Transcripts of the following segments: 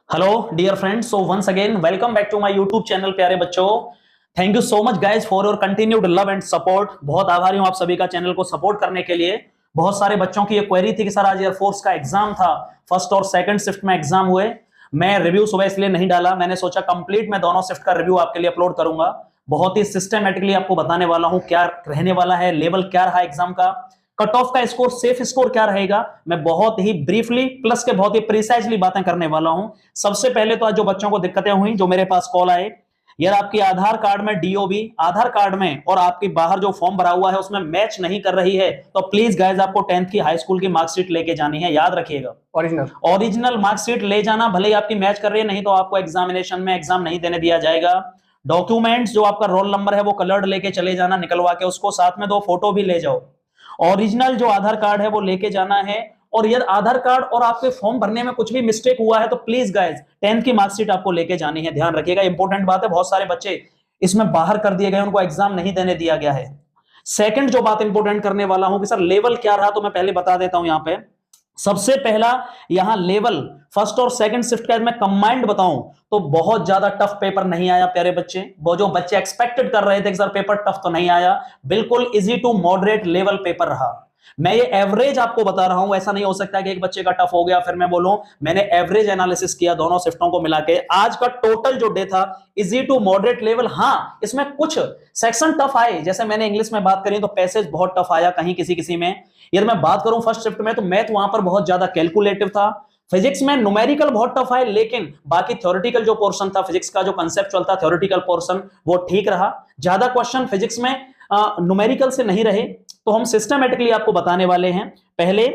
Hello dear friends, so once again welcome back to my YouTube channel. प्यारे बच्चों, thank you so much guys for your continued love and support. बहुत आभारी हूं आप सभी का चैनल को सपोर्ट करने के लिए। बहुत सारे बच्चों की ये क्वेरी थी कि सर आज एयरफोर्स का एग्जाम था, फर्स्ट और सेकंड शिफ्ट में एग्जाम हुए। मैं रिव्यू सुबह इसलिए नहीं डाला, मैंने सोचा कंप्लीट मैं दोनों शिफ्ट का रिव्यू आपके लिए अपलोड करूंगा। बहुत ही सिस्टमेटिकली आपको बताने वाला हूं क्या रहने वाला है, लेवल क्या रहा एग्जाम का, कट ऑफ का स्कोर, सेफ स्कोर क्या रहेगा। मैं बहुत ही ब्रीफली प्लस के बहुत ही प्रिसाइजली बातें करने वाला हूं। सबसे पहले तो आज जो बच्चों को दिक्कतें हुई, जो मेरे पास कॉल आए, यार आपकी आधार कार्ड में डीओबी आधार कार्ड में और आपकी बाहर जो फॉर्म भरा हुआ है उसमें मैच नहीं कर रही है, तो प्लीज गाइज आपको 10th की हाई स्कूल की मार्कशीट लेके जानी है, याद रखिएगा। ओरिजिनल मार्कशीट ले जाना, भले ही आपकी मैच कर रही है, नहीं तो आपको एग्जामिनेशन में एग्जाम नहीं देने दिया जाएगा। डॉक्यूमेंट्स जो आपका रोल नंबर है वो कलर्ड लेके चले जाना, निकलवा के उसको, साथ में 2 फोटो भी ले जाओ। ओरिजिनल जो आधार कार्ड है वो लेके जाना है। और यदि आधार कार्ड और आपके फॉर्म भरने में कुछ भी मिस्टेक हुआ है तो प्लीज गाइज 10th की मार्कशीट आपको लेके जानी है, ध्यान रखिएगा। इंपॉर्टेंट बात है, बहुत सारे बच्चे इसमें बाहर कर दिए गए, उनको एग्जाम नहीं देने दिया गया है। सेकंड जो बात इंपॉर्टेंट करने वाला हूं कि सर लेवल क्या रहा, तो मैं पहले बता देता हूं। यहां पे सबसे पहला यहां लेवल फर्स्ट और सेकंड शिफ्ट का मैं कंबाइंड बताऊं तो बहुत ज्यादा टफ पेपर नहीं आया प्यारे बच्चे। वो जो बच्चे एक्सपेक्टेड कर रहे थे कि सर पेपर टफ तो नहीं आया, बिल्कुल easy to moderate level paper रहा। मैं ये एवरेज आपको बता रहा हूं, ऐसा नहीं हो सकता कि एक बच्चे का टफ हो गया फिर मैं बोलूं। मैंने एवरेज एनालिसिस किया दोनों शिफ्टों को मिला के, आज का टोटल जो डे था इजी टू मॉडरेट लेवल। हाँ, इसमें कुछ सेक्शन टफ आए, जैसे मैंने इंग्लिश में बात करी तो पैसेज बहुत टफ आया कहीं किसी किसी में। यदि मैं बात करूं फर्स्ट शिफ्ट में तो मैथ वहां पर बहुत ज्यादा कैलकुलेटिव था। फिजिक्स में न्यूमेरिकल बहुत टफ है, लेकिन बाकी थ्योरेटिकल जो पोर्शन था फिजिक्स का, जो कंसेप्चुअल था थ्योरेटिकल पोर्शन, वो ठीक रहा। ज्यादा क्वेश्चन फिजिक्स में न्यूमेरिकल से नहीं रहे, तो हम सिस्टमेटिकली आपको बताने वाले हैं। पहले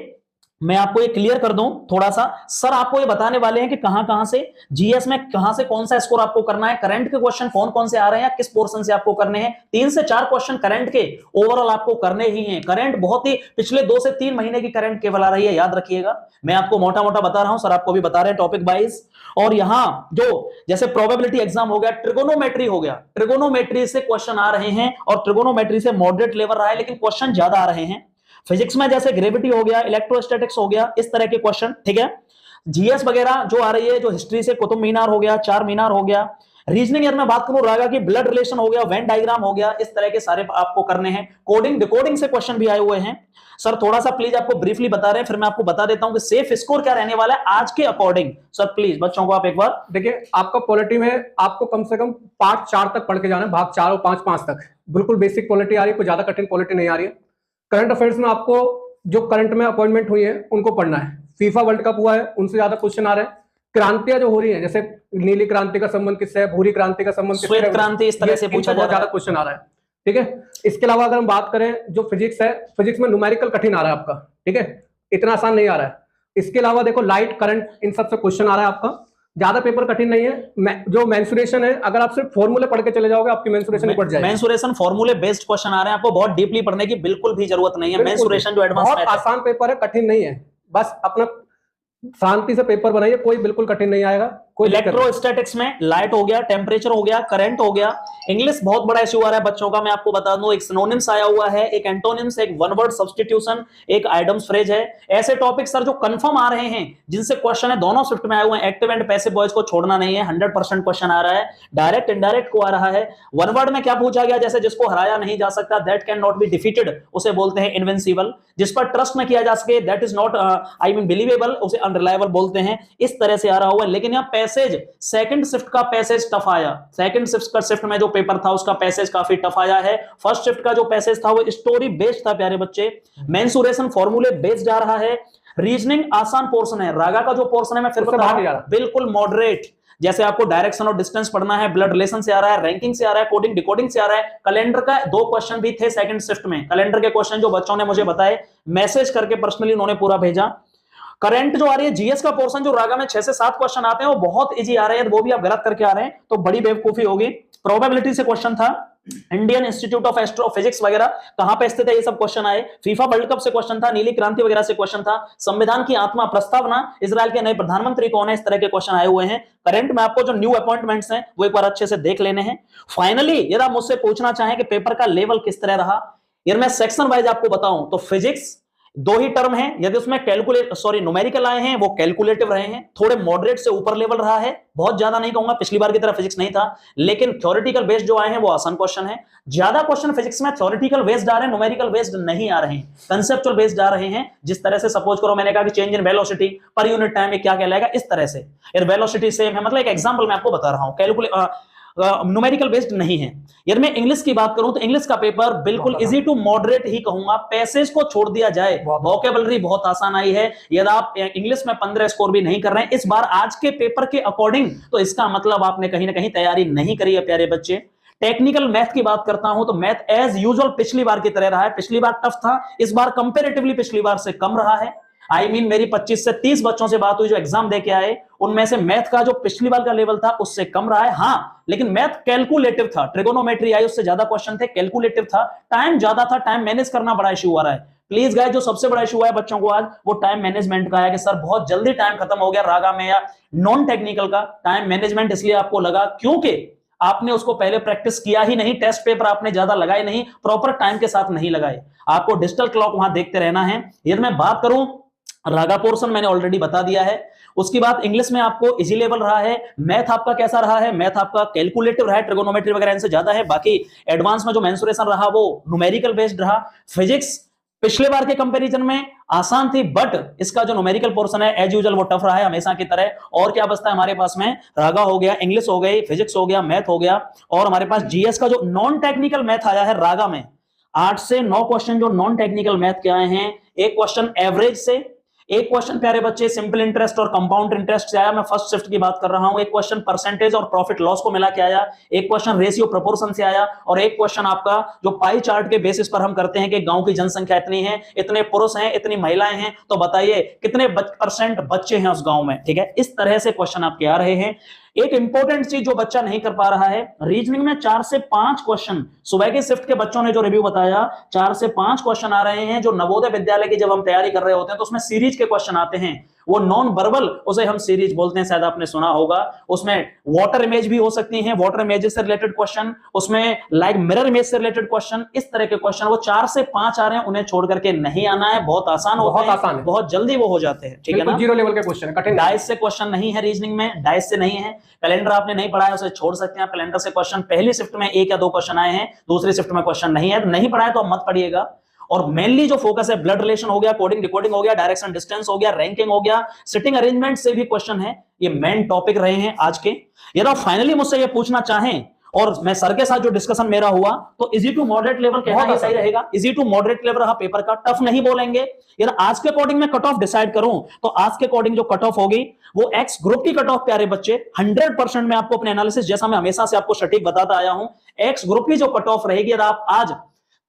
मैं आपको ये क्लियर कर दूं थोड़ा सा, सर आपको ये बताने वाले हैं कि कहां से जीएस में कहां से कौन सा स्कोर आपको करना है, करंट के क्वेश्चन कौन कौन से आ रहे हैं, किस पोर्शन से आपको करने हैं। 3 से 4 क्वेश्चन करंट के ओवरऑल आपको करने ही हैं। करंट बहुत ही पिछले 2 से 3 महीने की करंट केवल आ रही है, याद रखिएगा। मैं आपको मोटा मोटा बता रहा हूं, सर आपको भी बता रहे हैं टॉपिक वाइज। और यहां जो जैसे प्रोबेबिलिटी एग्जाम हो गया, ट्रिगोनोमेट्री हो गया, ट्रिगोनोमेट्री से क्वेश्चन आ रहे हैं और ट्रिगोनोमेट्री से मॉडरेट लेवल रहा है, लेकिन क्वेश्चन ज्यादा आ रहे हैं। फिजिक्स में जैसे ग्रेविटी हो गया, इलेक्ट्रोस्टैटिक्स हो गया, इस तरह के क्वेश्चन, ठीक है। जीएस वगैरह जो आ रही है, जो हिस्ट्री से कुतुब मीनार हो गया, चार मीनार हो गया। रीजनिंग यार मैं बात करूं रागा की ब्लड रिलेशन हो गया, वेन डायग्राम हो गया, इस तरह के सारे आपको करने हैं। कोडिंग डिकोडिंग से क्वेश्चन भी आए हुए हैं। सर थोड़ा सा प्लीज आपको ब्रीफली बता रहे हैं, फिर मैं आपको बता देता हूं कि सेफ स्कोर क्या रहने वाला है आज के अकॉर्डिंग। सर प्लीज बच्चों को आप एक बार देखिए, आपका पॉलिटी में आपको कम से कम पार्ट 4 तक पढ़ के जाना है, भाग 4 और 5 तक। बिल्कुल बेसिक पॉलिटी आ रही है, कोई ज्यादा कठिन पॉलिटी नहीं आ रही है। करंट अफेयर्स में आपको जो करंट में अपॉइंटमेंट हुई है उनको पढ़ना है। फीफा वर्ल्ड कप हुआ है, उनसे ज्यादा क्वेश्चन आ रहे हैं। क्रांतियां जो हो रही है, जैसे नीली क्रांति का संबंध किससे है, भूरी क्रांति का संबंध किससे है, श्वेत क्रांति, इस तरह से पूछा बहुत ज्यादा क्वेश्चन आ रहा है, ठीक है। इसके अलावा अगर हम बात करें जो फिजिक्स है, फिजिक्स में न्यूमेरिकल कठिन आ रहा है आपका, ठीक है, इतना आसान नहीं आ रहा है। इसके अलावा देखो लाइट करंट, इन सब से क्वेश्चन आ रहा है आपका, ज्यादा पेपर कठिन नहीं है। जो मेंसुरेशन है, अगर आप सिर्फ फॉर्मूले पढ़ के चले जाओगे आपकी मेंसुरेशन निपट जाएगी। मेंसुरेशन फॉर्मूले बेस्ड क्वेश्चन आ रहे हैं, आपको बहुत डीपली पढ़ने की बिल्कुल भी जरूरत नहीं है। मेंसुरेशन जो एडवांस बहुत आसान पेपर है, कठिन नहीं है। बस अपना शांति से पेपर बनाइए, कोई बिल्कुल कठिन नहीं आएगा। कोई इलेक्ट्रोस्टैटिक्स में लाइट हो गया, टेम्परेचर हो गया, करंट हो गया। इंग्लिश बहुत बड़ा इश्यू आ रहा है बच्चों का, मैं आपको बता दूं। एक सिनोनिम्स आया हुआ है, एक एंटोनिम्स, एक वन वर्ड सब्स्टिट्यूशन, एक आइडम्स फ्रेज है। ऐसे टॉपिक सर जो कंफर्म आ रहे हैं, जिनसे क्वेश्चन है, दोनों शिफ्ट में आए हुए हैं। एक्टिव एंड पैसिव वॉइस को छोड़ना नहीं है, 100% क्वेश्चन आ रहा है। डायरेक्ट इनडायरेक्ट को आ रहा है। वन वर्ड में क्या पूछा गया, जैसे जिसको हराया नहीं जा सकता, that can not be defeated, उसे बोलते हैं इनविंसिबल। जिस पर ट्रस्ट न किया जा सके, that is not I mean believable, उसे अनरिलायबल बोलते हैं। इस तरह से आ रहा हुआ है। लेकिन यहाँ पैसेज, सेकंड शिफ्ट का पैसेज टफ आया। सेकंड शिफ्ट में जो पेपर था उसका पैसेज काफी टफ आया है। फर्स्ट शिफ्ट का जो पैसेज था वो स्टोरी बेस्ड था प्यारे बच्चे। मेंसुरेशन फॉर्मूले बेस्ड जा रहा है। रीजनिंग आसान पोर्शन है। रागा का जो पोर्शन है मैं फिर बता रहा हूं, बिल्कुल मॉडरेट। जैसे आपको डायरेक्शन और डिस्टेंस पढ़ना है, ब्लड रिलेशन से आ रहा है, रैंकिंग से आ रहा है, कोडिंग डिकोडिंग से आ रहा है। कैलेंडर का 2 क्वेश्चन भी थे सेकंड शिफ्ट में। कैलेंडर के क्वेश्चन जो बच्चों ने मुझे बताए, मैसेज करके पर्सनली उन्होंने पूरा भेजा। करंट जो आ रही है, जीएस का पोर्शन जो रागा में 6 से 7 क्वेश्चन आते हैं वो बहुत इजी आ रहे हैं, वो भी आप गलत करके आ रहे हैं तो बड़ी बेवकूफी होगी। प्रोबेबिलिटी से क्वेश्चन था, इंडियन इंस्टीट्यूट ऑफ एस्ट्रोफिजिक्स वगैरह कहां पे स्थित है, ये सब क्वेश्चन आए। फीफा वर्ल्ड कप से क्वेश्चन था, नीली क्रांति वगैरह से क्वेश्चन था। संविधान की आत्मा प्रस्तावना, इजराइल के नए प्रधानमंत्री कौन है, इस तरह के क्वेश्चन आए हुए हैं। करंट में आपको जो न्यू अपॉइंटमेंट्स हैं वो एक बार अच्छे से देख लेने हैं। फाइनली यदि आप मुझसे पूछना चाहें कि पेपर का लेवल किस तरह रहा, यार मैं सेक्शन वाइज आपको बताऊं तो फिजिक्स, दो ही टर्म है, यदि उसमें न्यूमेरिकल आए हैं वो कैलकुलेटिव रहे हैं, थोड़े मॉडरेट से ऊपर लेवल रहा है, बहुत ज्यादा नहीं कहूंगा, पिछली बार की तरह फिजिक्स नहीं था, लेकिन थ्योरेटिकल बेस्ड जो आए हैं वो आसान क्वेश्चन है। ज्यादा क्वेश्चन फिजिक्स में थ्योरेटिकल बेस्ड आ रहे हैं, न्यूमेरिकल बेस्ड नहीं आ रहे हैं, कंसेप्चुअल बेस्ड आ रहे हैं। जिस तरह से सपोज करो मैंने कहा कि change in velocity per unit time में क्या कहलाएगा, इस तरह से यार वेलोसिटी सेम है, मतलब एक एग्जांपल मैं आपको बता रहा हूं, न्यूमेरिकल बेस्ड नहीं है। यदि मैं इंग्लिश की बात करूं तो इंग्लिश का पेपर बिल्कुल इजी टू मॉडरेट ही कहूंगा, पैसेज को छोड़ दिया जाए, वोकैबुलरी बहुत आसान आई है। यदि आप इंग्लिश में 15 स्कोर भी नहीं कर रहे हैं इस बार आज के पेपर के अकॉर्डिंग, तो इसका मतलब आपने कहीं ना कहीं तैयारी नहीं करी है प्यारे बच्चे। टेक्निकल मैथ की बात करता हूं तो मैथ एज यूजुअल पिछली बार की तरह रहा है, पिछली बार टफ था, इस बार कंपैरेटिवली पिछली बार से कम रहा है। मेरी 25 से 30 बच्चों से बात हुई जो एग्जाम देके आए, उनमें से मैथ का जो पिछली बार का लेवल था उससे कम रहा है। हाँ, लेकिन मैथ कैलकुलेटिव था, ट्रिगोनोमेट्री आई उससे ज्यादा क्वेश्चन थे, कैलकुलेटिव था, टाइम ज्यादा था, टाइम मैनेज करना बड़ा इश्यू आ रहा है। प्लीज गाइस, जो सबसे बड़ा इशू है बच्चों को आज वो टाइम मैनेजमेंट का है कि सर बहुत जल्दी टाइम खत्म हो गया रागा में या नॉन टेक्निकल का। टाइम मैनेजमेंट इसलिए आपको लगा क्योंकि आपने उसको पहले प्रैक्टिस किया ही नहीं, टेस्ट पेपर आपने ज्यादा लगाए नहीं, प्रॉपर टाइम के साथ नहीं लगाए। आपको डिजिटल क्लॉक वहां देखते रहना है। यदि मैं बात करूं रागा पोर्शन मैंने ऑलरेडी बता दिया है। उसकी बात इंग्लिश में आपको इजी लेवल रहा है। मैथ आपका कैसा रहा है, मैथ आपका कैलकुलेटिव रहा है, ट्रिगोनोमेट्री वगैरह इनसे ज्यादा है। बाकी एडवांस में जो मेंसुरेशन रहा वो न्यूमेरिकल बेस्ड रहा। फिजिक्स पिछले बार के कंपैरिजन में आसान थी, बट इसका जो न्यूमेरिकल पोर्शन है एज यूजुअल वो टफ रहा है हमेशा की तरह। और क्या बचता है हमारे पास में, रागा हो गया, इंग्लिश हो गई, फिजिक्स हो गया, मैथ हो गया, और हमारे पास जीएस का जो नॉन टेक्निकल मैथ आया है रागा में 8 से 9 क्वेश्चन जो नॉन टेक्निकल मैथ के आए हैं। एक क्वेश्चन एवरेज से, एक क्वेश्चन प्यारे बच्चे सिंपल इंटरेस्ट और कंपाउंड इंटरेस्ट से आया, मैं फर्स्ट शिफ्ट की बात कर रहा हूं। एक क्वेश्चन परसेंटेज और प्रॉफिट लॉस को मिला के आया, एक क्वेश्चन रेशियो प्रोपोर्शन से आया, और एक क्वेश्चन आपका जो पाई चार्ट के बेसिस पर हम करते हैं कि गांव की जनसंख्या इतनी है, इतने पुरुष हैं, इतनी महिलाएं हैं, तो बताइए कितने परसेंट बच्चे हैं उस गांव में। ठीक है, इस तरह से क्वेश्चन आपके आ रहे हैं। एक इंपॉर्टेंट चीज जो बच्चा नहीं कर पा रहा है, रीजनिंग में 4 से 5 क्वेश्चन, सुबह के शिफ्ट के बच्चों ने जो रिव्यू बताया 4 से 5 क्वेश्चन आ रहे हैं जो नवोदय विद्यालय की जब हम तैयारी कर रहे होते हैं तो उसमें सीरीज के क्वेश्चन आते हैं। वो नॉन वर्बल, उसे हम सीरीज बोलते हैं, शायद आपने सुना होगा। उसमें वाटर इमेज भी हो सकती है, वाटर इमेजेस से रिलेटेड क्वेश्चन, उसमें लाइक मिरर इमेज से रिलेटेड क्वेश्चन, इस तरह के क्वेश्चन वो 4 से 5 आ रहे हैं, उन्हें छोड़ करके नहीं आना है। बहुत आसान होते हैं, बहुत जल्दी वो हो जाते हैं। ठीक है ना, जीरो लेवल के क्वेश्चन है, कठिन डाइस से क्वेश्चन नहीं है रीजनिंग में, डाइस से नहीं है। कैलेंडर आपने नहीं पढ़ा है उसे छोड़ सकते हैं, कैलेंडर से क्वेश्चन पहली शिफ्ट में 1 या 2 क्वेश्चन आए हैं, दूसरी शिफ्ट में क्वेश्चन नहीं है, नहीं पढ़ा है तो मत पढ़िएगा। और मेनली जो फोकस है ब्लड रिलेशन हो गया, कोडिंग डिकोडिंग हो गया, डायरेक्शन डिस्टेंस हो गया, रैंकिंग हो गया, सिटिंग अरेंजमेंट से भी क्वेश्चन है। ये मेन टॉपिक रहे हैं आज के। यदि आप फाइनली मुझसे ये पूछना चाहें और मैं सर के साथ जो डिस्कशन मेरा हुआ तो इजी टू मॉडरेट लेवल कहना ही सही रहेगा। इजी टू मॉडरेट लेवल रहा पेपर का, टफ नहीं बोलेंगे। यदि आज के अकॉर्डिंग मैं कट ऑफ डिसाइड करूं तो आज के अकॉर्डिंग जो कट ऑफ होगी वो एक्स ग्रुप की कट ऑफ प्यारे बच्चे 100% मैं आपको अपने एनालिसिस, जैसा मैं हमेशा से आपको सटीक बताता आया हूं, एक्स ग्रुप की जो कट ऑफ रहेगी, यदि आप आज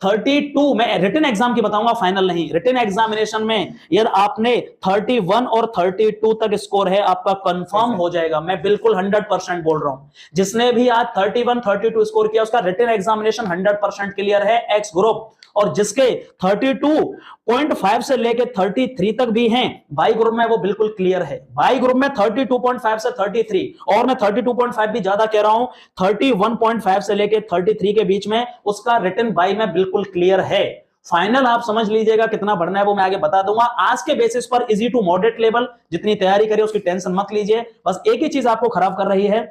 32, मैं रिटन एग्जाम की बताऊंगा, फाइनल नहीं, रिटन एग्जामिनेशन में यदि आपने 31 और 32 तक स्कोर है आपका कंफर्म हो जाएगा। मैं बिल्कुल 100% बोल रहा हूं। जिसने भी आज 31 32 स्कोर किया उसका रिटन एग्जामिनेशन 100% क्लियर है, एक्स ग्रुप। और जिसके 32.5 से लेके 33 तक भी हैं बाई ग्रुप में, वो बिल्कुल क्लियर है। बाई ग्रुप में 32.5 से 33, और मैं 32.5 भी ज्यादा कह रहा हूं, 31.5 से लेके 33 के बीच में उसका रिटन बाई में बिल्कुल क्लियर है। फाइनल आप समझ लीजिएगा कितना बढ़ना है वो मैं आगे बता दूंगा। आज के बेसिस पर इजी टू मॉडरेट लेवल जितनी तैयारी करिए उसकी टेंशन मत लीजिए। बस एक ही चीज आपको खराब कर रही है,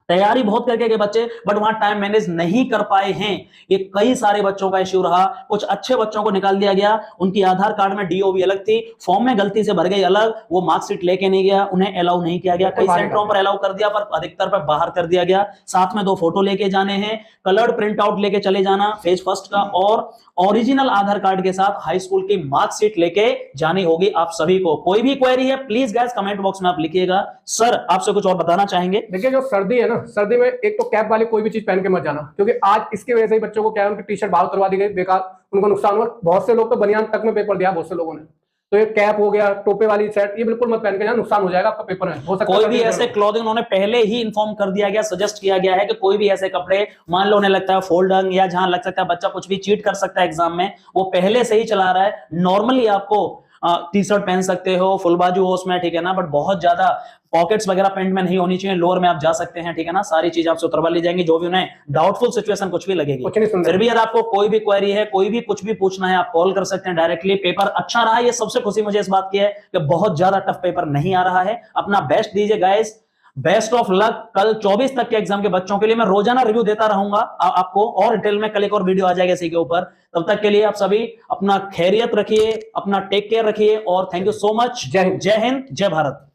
तैयारी बहुत करके के बच्चे बट वहां टाइम मैनेज नहीं कर पाए हैं। ये कई सारे बच्चों का इश्यू रहा। कुछ अच्छे बच्चों को निकाल दिया गया, उनकी आधार कार्ड में डीओ भी अलग थी, फॉर्म में गलती से भर गई अलग, वो मार्कशीट लेके नहीं गया, उन्हें अलाउ नहीं किया गया। कई सेंटरों पर अलाउ कर दिया पर अधिकतर पर बाहर कर दिया गया। साथ में 2 फोटो लेके जाने हैं, कलर्ड प्रिंट आउट लेके चले जाना फेज फर्स्ट का, और ओरिजिनल आधार कार्ड के साथ हाई स्कूल की मार्कशीट लेके जानी होगी आप सभी को। कोई भी क्वेरी है प्लीज गाइस कमेंट बॉक्स में आप लिखिएगा। सर आपसे कुछ और बताना चाहेंगे? देखिए, जो सर्दी है ना, सर्दी में एक तो कैप वाली कोई भी चीज पहन के मत जाना, क्योंकि आज इसकी वजह से ही बच्चों को क्या है, उनकी टी शर्ट बाहर करवा दी गई, बेकार, उनको नुकसान हुआ। बहुत से लोग तो बनियान तक में पेपर दिया, बहुत से लोगों ने। तो ये कैप हो गया, टोपे वाली शर्ट, ये बिल्कुल मत पहन के जाना, नुकसान हो जाएगा आपका पेपर में। हो सकता है कोई भी ऐसे क्लॉथिंग उन्होंने पहले ही इन्फॉर्म कर दिया गया, सजेस्ट किया गया है कि कोई भी ऐसे कपड़े, मान लो उन्हें लगता है फोल्डर या जहां लग सकता है बच्चा कुछ भी चीट कर सकता है एग्जाम में, वो पहले से ही चला रहा है। नॉर्मली आपको टी शर्ट पहन सकते हो, फुल बाजू हो उसमें, ठीक है ना, बट बहुत ज्यादा पॉकेट्स वगैरह पैंट में नहीं होनी चाहिए। लोअर में आप जा सकते हैं, ठीक है ना, सारी चीज आपसे उतरवा ली जाएंगी, जो भी उन्हें डाउटफुल सिचुएशन कुछ भी लगेगी। कुछ नहीं सुन फिर भी अगर आपको कोई भी क्वेरी है, कोई भी कुछ भी पूछना है, आप कॉल कर सकते हैं डायरेक्टली। पेपर अच्छा रहा, ये सबसे खुशी मुझे इस बात की है कि बहुत ज्यादा टफ पेपर नहीं आ रहा है। अपना बेस्ट दीजिए गाइस, बेस्ट ऑफ लक। कल 24 तक के एग्जाम के बच्चों के लिए मैं रोजाना रिव्यू देता रहूंगा आपको, और डिटेल में कल एक और वीडियो आ जाएगा इसी के ऊपर। तब तक के लिए आप सभी अपना खैरियत रखिए, अपना टेक केयर रखिए, और थैंक यू सो मच। जय हिंद। जय हिंद, जय भारत।